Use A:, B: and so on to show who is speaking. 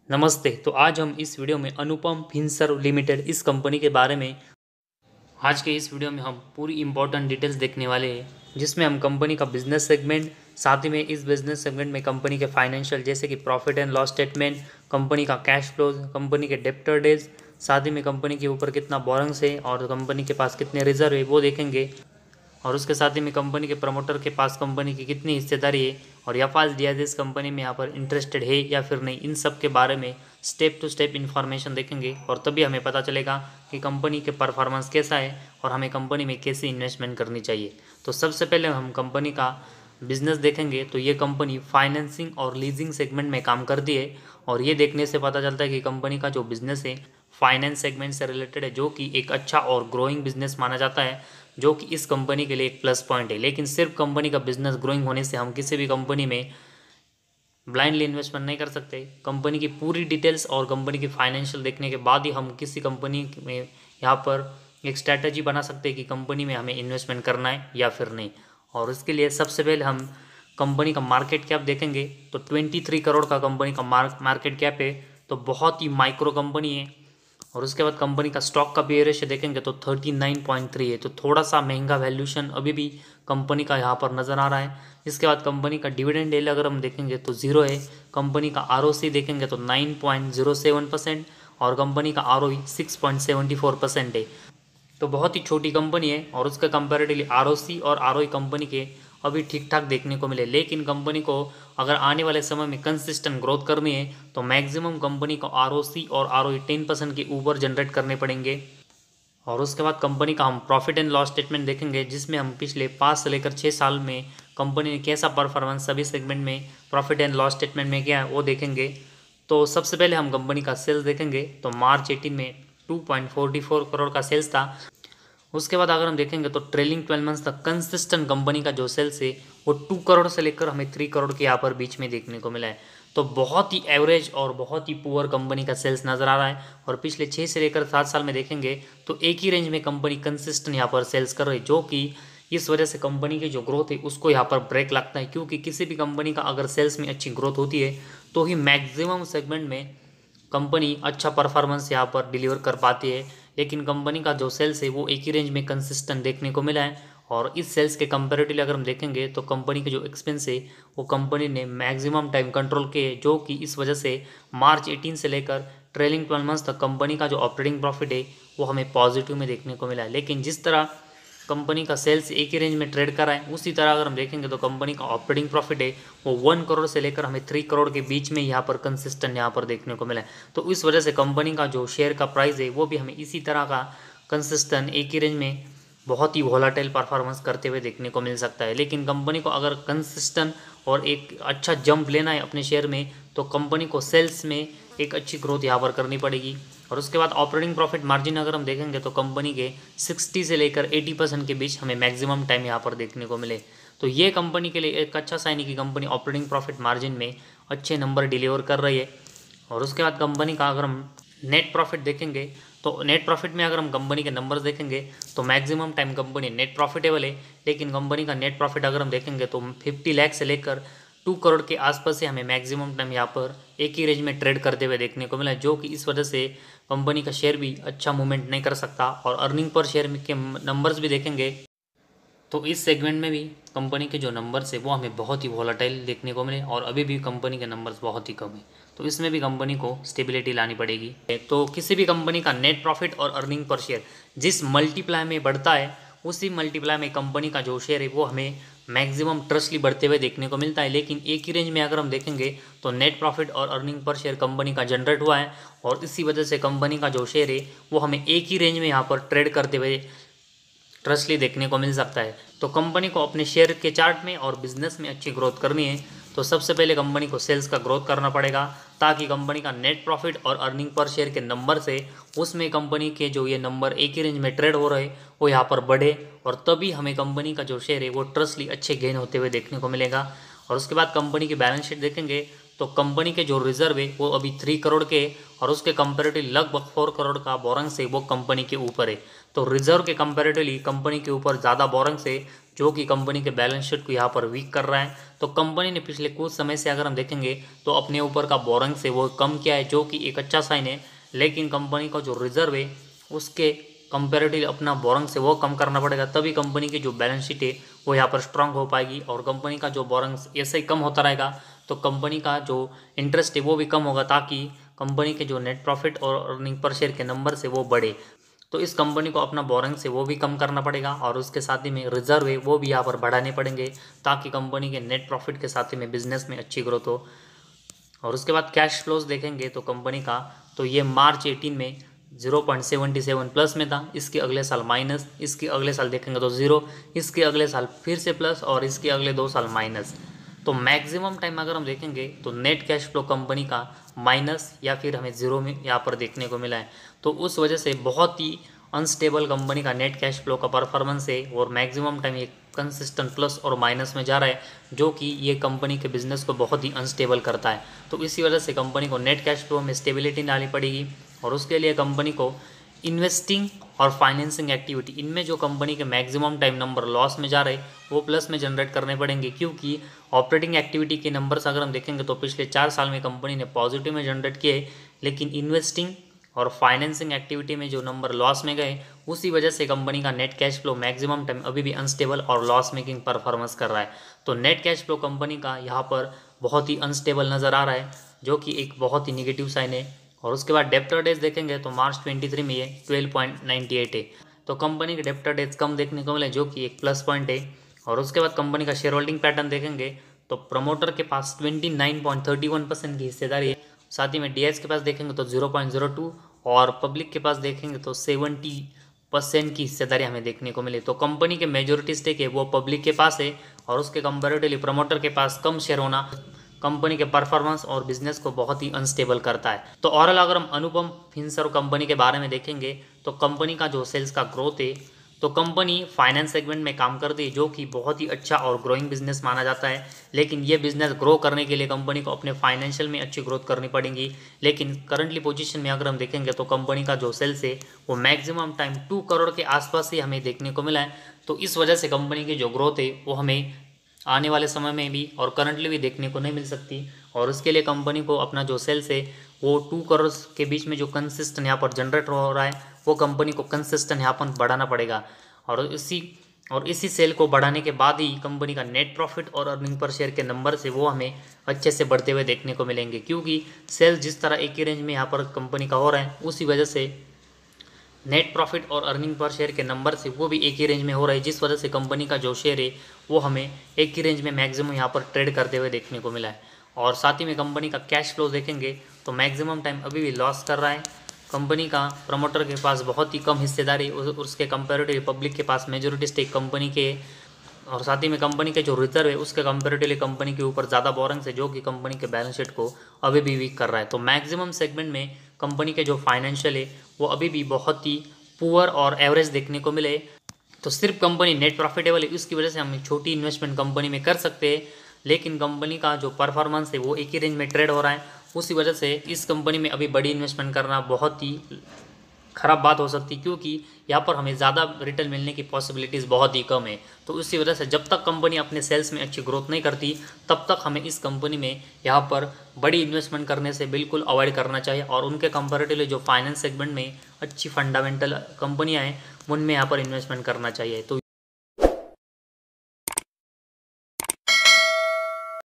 A: नमस्ते। तो आज हम इस वीडियो में अनुपम फिनसर्व लिमिटेड इस कंपनी के बारे में आज के इस वीडियो में हम पूरी इंपॉर्टेंट डिटेल्स देखने वाले हैं, जिसमें हम कंपनी का बिजनेस सेगमेंट, साथ ही में इस बिजनेस सेगमेंट में कंपनी के फाइनेंशियल जैसे कि profit and loss statement, company का कैश फ्लोज, कंपनी के डेप्टर डेज, साथ ही में कंपनी के ऊपर कितना बोरंग्स है और कंपनी के पास कितने रिजर्व है वो देखेंगे। और उसके साथ ही में कंपनी के प्रमोटर के पास कंपनी की कितनी हिस्सेदारी है और यफाज दियाज इस कंपनी में यहाँ पर इंटरेस्टेड है या फिर नहीं, इन सब के बारे में स्टेप टू स्टेप इन्फॉर्मेशन देखेंगे और तभी हमें पता चलेगा कि कंपनी के परफॉर्मेंस कैसा है और हमें कंपनी में कैसी इन्वेस्टमेंट करनी चाहिए। तो सबसे पहले हम कंपनी का बिजनेस देखेंगे। तो ये कंपनी फाइनेंसिंग और लीजिंग सेगमेंट में काम करती है और ये देखने से पता चलता है कि कंपनी का जो बिजनेस है फाइनेंस सेगमेंट से रिलेटेड है, जो कि एक अच्छा और ग्रोइंग बिजनेस माना जाता है, जो कि इस कंपनी के लिए एक प्लस पॉइंट है। लेकिन सिर्फ कंपनी का बिजनेस ग्रोइंग होने से हम किसी भी कंपनी में ब्लाइंडली इन्वेस्टमेंट नहीं कर सकते। कंपनी की पूरी डिटेल्स और कंपनी की फाइनेंशियल देखने के बाद ही हम किसी कंपनी में यहाँ पर एक स्ट्रैटेजी बना सकते हैं कि कंपनी में हमें इन्वेस्टमेंट करना है या फिर नहीं। और इसके लिए सबसे पहले हम कंपनी का मार्केट कैप देखेंगे। तो 23 करोड़ का कंपनी का मार्केट कैप है, तो बहुत ही माइक्रो कंपनी है। और उसके बाद कंपनी का स्टॉक का पी रेशियो देखेंगे तो 39.3 है, तो थोड़ा सा महंगा वैल्यूशन अभी भी कंपनी का यहाँ पर नज़र आ रहा है। इसके बाद कंपनी का डिविडेंड येल्ड अगर हम देखेंगे तो जीरो है। कंपनी का आरओसी देखेंगे तो 9.07% और कंपनी का आरओई 6.74% है। तो बहुत ही छोटी कंपनी है और उसके कंपेरेटिवली आरओसी और आरओई कंपनी के अभी ठीक ठाक देखने को मिले। लेकिन कंपनी को अगर आने वाले समय में कंसिस्टेंट ग्रोथ करनी है तो मैक्सिमम कंपनी को आरओसी और आरओई 10% के ऊपर जनरेट करने पड़ेंगे। और उसके बाद कंपनी का हम प्रॉफिट एंड लॉस स्टेटमेंट देखेंगे, जिसमें हम पिछले 5 से लेकर 6 साल में कंपनी ने कैसा परफॉर्मेंस सभी सेगमेंट में प्रॉफिट एंड लॉस स्टेटमेंट में क्या है वो देखेंगे। तो सबसे पहले हम कंपनी का सेल्स देखेंगे। तो मार्च 18 में 2.44 करोड़ का सेल्स था। उसके बाद अगर हम देखेंगे तो ट्रेलिंग 12 मंथ्स तक कंसिस्टेंट कंपनी का जो सेल्स है वो 2 करोड़ से लेकर हमें 3 करोड़ के यहाँ पर बीच में देखने को मिला है। तो बहुत ही एवरेज और बहुत ही पुअर कंपनी का सेल्स नज़र आ रहा है। और पिछले 6 से लेकर 7 साल में देखेंगे तो एक ही रेंज में कंपनी कंसिस्टेंट यहाँ पर सेल्स कर रही है, जो कि इस वजह से कंपनी की जो ग्रोथ है उसको यहाँ पर ब्रेक लगता है। क्योंकि किसी भी कंपनी का अगर सेल्स में अच्छी ग्रोथ होती है तो ही मैक्सिमम सेगमेंट में कंपनी अच्छा परफॉर्मेंस यहाँ पर डिलीवर कर पाती है। लेकिन कंपनी का जो सेल्स है वो एक ही रेंज में कंसिस्टेंट देखने को मिला है। और इस सेल्स के कंपेरेटिवली अगर हम देखेंगे तो कंपनी के जो एक्सपेंस है वो कंपनी ने मैक्सिमम टाइम कंट्रोल किए, जो कि इस वजह से मार्च 18 से लेकर ट्रेलिंग 12 मंथ्स तक कंपनी का जो ऑपरेटिंग प्रॉफिट है वो हमें पॉजिटिव में देखने को मिला है। लेकिन जिस तरह कंपनी का सेल्स एक ही रेंज में ट्रेड कर रहा है, उसी तरह अगर हम देखेंगे तो कंपनी का ऑपरेटिंग प्रॉफिट है वो 1 करोड़ से लेकर हमें 3 करोड़ के बीच में यहाँ पर कंसिस्टेंट यहाँ पर देखने को मिला है। तो इस वजह से कंपनी का जो शेयर का प्राइस है वो भी हमें इसी तरह का कंसिस्टेंट एक ही रेंज में बहुत ही वॉलाटाइल परफॉर्मेंस करते हुए देखने को मिल सकता है। लेकिन कंपनी को अगर कंसिस्टेंट और एक अच्छा जंप लेना है अपने शेयर में तो कंपनी को सेल्स में एक अच्छी ग्रोथ यहाँ पर करनी पड़ेगी। और उसके बाद ऑपरेटिंग प्रॉफिट मार्जिन अगर हम देखेंगे तो कंपनी के 60 से लेकर 80% के बीच हमें मैक्सिमम टाइम यहाँ पर देखने को मिले। तो ये कंपनी के लिए एक अच्छा साइन है कि कंपनी ऑपरेटिंग प्रॉफिट मार्जिन में अच्छे नंबर डिलीवर कर रही है। और उसके बाद कंपनी का अगर हम नेट प्रॉफिट देखेंगे तो नेट प्रॉफिट में अगर हम कंपनी के नंबर्स देखेंगे तो maximum time company net profitable है। लेकिन कंपनी का नेट प्रॉफिट अगर हम देखेंगे तो 50 लाख से लेकर 2 करोड़ के आसपास से हमें मैक्सिमम टाइम यहाँ पर एक ही रेंज में ट्रेड करते हुए देखने को मिला, जो कि इस वजह से कंपनी का शेयर भी अच्छा मूवमेंट नहीं कर सकता। और अर्निंग पर शेयर के नंबर्स भी देखेंगे तो इस सेगमेंट में भी कंपनी के जो नंबर्स है वो हमें बहुत ही वॉलेटाइल देखने को मिले और अभी भी कंपनी के नंबर्स बहुत ही कम है। तो इसमें भी कंपनी को स्टेबिलिटी लानी पड़ेगी। तो किसी भी कंपनी का नेट प्रॉफिट और अर्निंग पर शेयर जिस मल्टीप्लाई में बढ़ता है उसी मल्टीप्लाई में कंपनी का जो शेयर है वो हमें मैक्सिमम ट्रस्टली बढ़ते हुए देखने को मिलता है। लेकिन एक ही रेंज में अगर हम देखेंगे तो नेट प्रॉफिट और अर्निंग पर शेयर कंपनी का जनरेट हुआ है और इसी वजह से कंपनी का जो शेयर है वो हमें एक ही रेंज में यहाँ पर ट्रेड करते हुए ट्रस्टली देखने को मिल सकता है। तो कंपनी को अपने शेयर के चार्ट में और बिजनेस में अच्छी ग्रोथ करनी है तो सबसे पहले कंपनी को सेल्स का ग्रोथ करना पड़ेगा, ताकि कंपनी का नेट प्रॉफिट और अर्निंग पर शेयर के नंबर से उसमें कंपनी के जो ये नंबर एक ही रेंज में ट्रेड हो रहे वो यहाँ पर बढ़े और तभी हमें कंपनी का जो शेयर है वो ट्रस्टली अच्छे गेन होते हुए देखने को मिलेगा। और उसके बाद कंपनी की बैलेंस शीट देखेंगे तो कंपनी के जो रिजर्व है वो अभी 3 करोड़ के और उसके कंपेरेटिवली लगभग 4 करोड़ का बोरंग से वो कंपनी के ऊपर है। तो रिजर्व के कंपेरेटिवली कंपनी के ऊपर ज़्यादा बोरंग से जो कि कंपनी के बैलेंस शीट को यहाँ पर वीक कर रहा है। तो कंपनी ने पिछले कुछ समय से अगर हम देखेंगे तो अपने ऊपर का बोरिंग से वो कम किया है, जो कि एक अच्छा साइन है। लेकिन कंपनी का जो रिजर्व है उसके कंपेरेटिवली अपना बोरिंग से वो कम करना पड़ेगा, तभी कंपनी की जो बैलेंस शीट है वो यहाँ पर स्ट्रांग हो पाएगी। और कंपनी का जो बोरिंग ऐसे ही कम होता रहेगा तो कंपनी का जो इंटरेस्ट है वो भी कम होगा, ताकि कंपनी के जो नेट प्रॉफिट और अर्निंग पर शेयर के नंबर से वो बढ़े। तो इस कंपनी को अपना बोरिंग से वो भी कम करना पड़ेगा और उसके साथ ही में रिजर्व है वो भी यहाँ पर बढ़ाने पड़ेंगे, ताकि कंपनी के नेट प्रॉफिट के साथ ही में बिजनेस में अच्छी ग्रोथ हो। और उसके बाद कैश फ्लोज देखेंगे तो कंपनी का, तो ये मार्च 18 में 0.77 प्लस में था, इसके अगले साल माइनस, इसके अगले साल देखेंगे तो जीरो, इसके अगले साल फिर से प्लस और इसके अगले 2 साल माइनस। तो मैक्सिमम टाइम अगर हम देखेंगे तो नेट कैश फ्लो कंपनी का माइनस या फिर हमें जीरो में यहाँ पर देखने को मिला है। तो उस वजह से बहुत ही अनस्टेबल कंपनी का नेट कैश फ्लो का परफॉर्मेंस है और मैक्सिमम टाइम ये कंसिस्टेंट प्लस और माइनस में जा रहा है, जो कि ये कंपनी के बिजनेस को बहुत ही अनस्टेबल करता है। तो इसी वजह से कंपनी को नेट कैश फ्लो में स्टेबिलिटी लानी पड़ेगी और उसके लिए कंपनी को इन्वेस्टिंग और फाइनेंसिंग एक्टिविटी, इनमें जो कंपनी के मैक्सिमम टाइम नंबर लॉस में जा रहे वो प्लस में जनरेट करने पड़ेंगे। क्योंकि ऑपरेटिंग एक्टिविटी के नंबर्स अगर हम देखेंगे तो पिछले 4 साल में कंपनी ने पॉजिटिव में जनरेट किए, लेकिन इन्वेस्टिंग और फाइनेंसिंग एक्टिविटी में जो नंबर लॉस में गए, उसी वजह से कंपनी का net cash flow maximum time अभी भी अनस्टेबल और लॉस मेकिंग परफॉर्मेंस कर रहा है। तो नेट कैश फ्लो कंपनी का यहाँ पर बहुत ही अनस्टेबल नज़र आ रहा है, जो कि एक बहुत ही निगेटिव साइन है। और उसके बाद डेप्टर डेज देखेंगे तो मार्च 23 में ये 12.98 है। तो कंपनी के डेप्टर डेज कम देखने को मिले, जो कि एक प्लस पॉइंट है। और उसके बाद कंपनी का शेयर होल्डिंग पैटर्न देखेंगे तो प्रमोटर के पास 29.31% की हिस्सेदारी है, साथ ही में डीएस के पास देखेंगे तो 0.02 और पब्लिक के पास देखेंगे तो 70% की हिस्सेदारी हमें देखने को मिली। तो कंपनी के मेजोरिटी स्टेक है वो पब्लिक के पास है और उसके कंपेरेटिवली प्रमोटर के पास कम शेयर होना कंपनी के परफॉर्मेंस और बिजनेस को बहुत ही अनस्टेबल करता है। तो ओवरऑल अगर हम अनुपम फिनसर्व कंपनी के बारे में देखेंगे तो कंपनी का जो सेल्स का ग्रोथ है, तो कंपनी फाइनेंस सेगमेंट में काम करती है, जो कि बहुत ही अच्छा और ग्रोइंग बिजनेस माना जाता है। लेकिन ये बिजनेस ग्रो करने के लिए कंपनी को अपने फाइनेंशियल में अच्छी ग्रोथ करनी पड़ेगी। लेकिन करंटली पोजीशन में अगर हम देखेंगे तो कंपनी का जो सेल्स है वो मैक्सिमम टाइम 2 करोड़ के आसपास ही हमें देखने को मिला है। तो इस वजह से कंपनी की जो ग्रोथ है वो हमें आने वाले समय में भी और करंटली भी देखने को नहीं मिल सकती। और उसके लिए कंपनी को अपना जो सेल्स है वो 2 करोड़ के बीच में जो कंसिस्टेंट यहाँ पर जनरेट हो रहा है वो कंपनी को कंसिस्टेंट यहाँ पर बढ़ाना पड़ेगा। और इसी सेल को बढ़ाने के बाद ही कंपनी का नेट प्रॉफिट और अर्निंग पर शेयर के नंबर से वो हमें अच्छे से बढ़ते हुए देखने को मिलेंगे। क्योंकि सेल जिस तरह एक ही रेंज में यहाँ पर कंपनी का हो रहा है, उसी वजह से नेट प्रॉफिट और अर्निंग पर शेयर के नंबर से वो भी एक ही रेंज में हो रहा है, जिस वजह से कंपनी का जो शेयर है वो हमें एक ही रेंज में मैक्सिमम यहाँ पर ट्रेड करते हुए देखने को मिला है। और साथ ही में कंपनी का कैश फ्लो देखेंगे तो मैक्सिमम टाइम अभी भी लॉस कर रहा है। कंपनी का प्रमोटर के पास बहुत ही कम हिस्सेदारी, उसके कंपेरेटिवली पब्लिक के पास मेजोरिटी स्टेक कंपनी के, और साथ ही में कंपनी के जो रिजर्व है उसके कंपेरेटिवली कंपनी के ऊपर ज़्यादा बोरिंग है, जो कि कंपनी के बैलेंस शीट को अभी भी वीक कर रहा है। तो मैक्सिमम सेगमेंट में कंपनी के जो फाइनेंशियल है वो अभी भी बहुत ही पुअर और एवरेज देखने को मिले। तो सिर्फ कंपनी नेट प्रॉफिटेबल है, उसकी वजह से हम एक छोटी इन्वेस्टमेंट कंपनी में कर सकते हैं, लेकिन कंपनी का जो परफॉर्मेंस है वो एक ही रेंज में ट्रेड हो रहा है। उसी वजह से इस कंपनी में अभी बड़ी इन्वेस्टमेंट करना बहुत ही ख़राब बात हो सकती है, क्योंकि यहाँ पर हमें ज़्यादा रिटर्न मिलने की पॉसिबिलिटीज़ बहुत ही कम है। तो उसी वजह से जब तक कंपनी अपने सेल्स में अच्छी ग्रोथ नहीं करती तब तक हमें इस कंपनी में यहाँ पर बड़ी इन्वेस्टमेंट करने से बिल्कुल अवॉइड करना चाहिए। और उनके कंपैरेटिवली जो फाइनेंस सेगमेंट में अच्छी फंडामेंटल कंपनियाँ हैं उनमें यहाँ पर इन्वेस्टमेंट करना चाहिए। तो